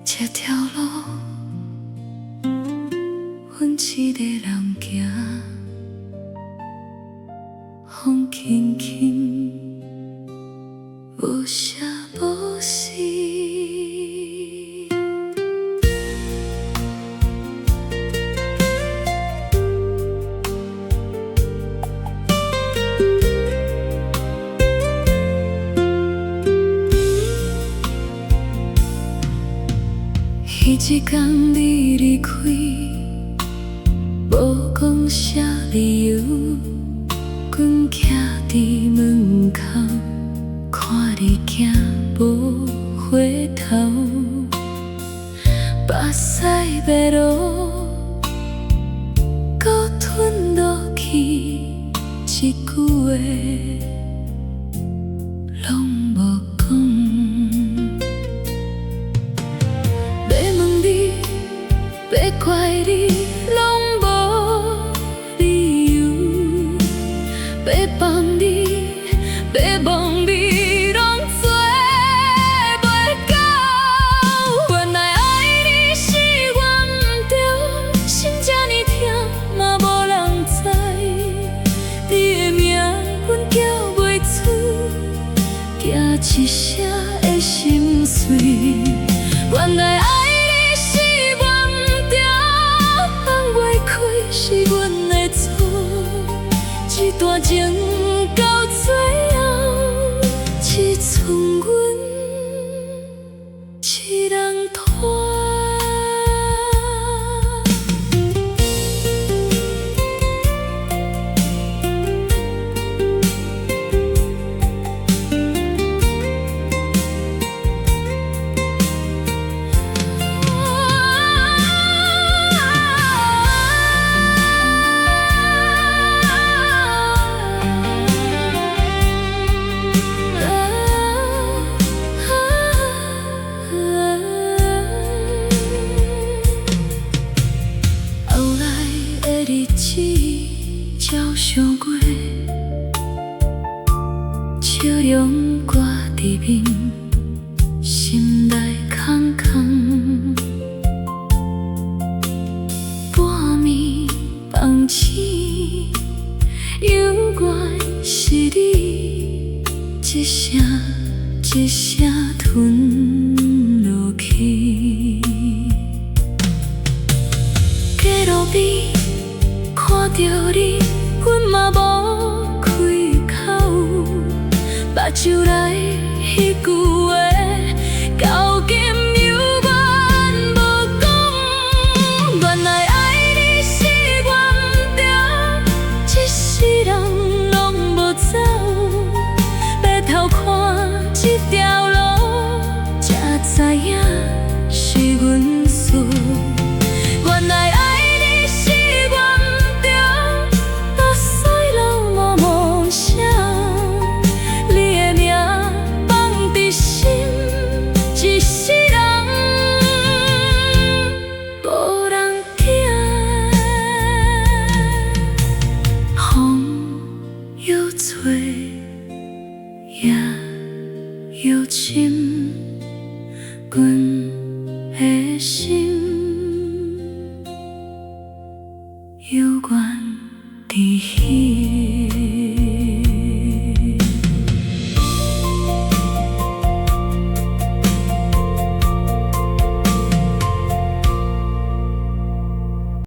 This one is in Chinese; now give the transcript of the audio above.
这条路，阮一个人行，风轻轻，无声无息。迄一天你离开，无讲啥理由，阮徛伫门口，看你行无回头，目屎白落，搁吞落去一句话，拢无讲。要怪你，拢无理由；要放你，要忘你，拢做袂到。原来爱你是我毋对，心这呢痛，嘛无人知。你的名，阮叫袂出，惊一声的心碎。原来爱。是阮的错，一段情到最后，只剩阮一人拖。照相过，笑容挂伫面，心内空空。半暝梦醒，犹原是你，一声一声吞落去。街路边看着你。阮嘛无开口，目睭内迄句话，到今犹原无讲。原来爱你是我毋对，一世人拢无走，回头看这条路，才知影是阮错。原来爱。吹也有情。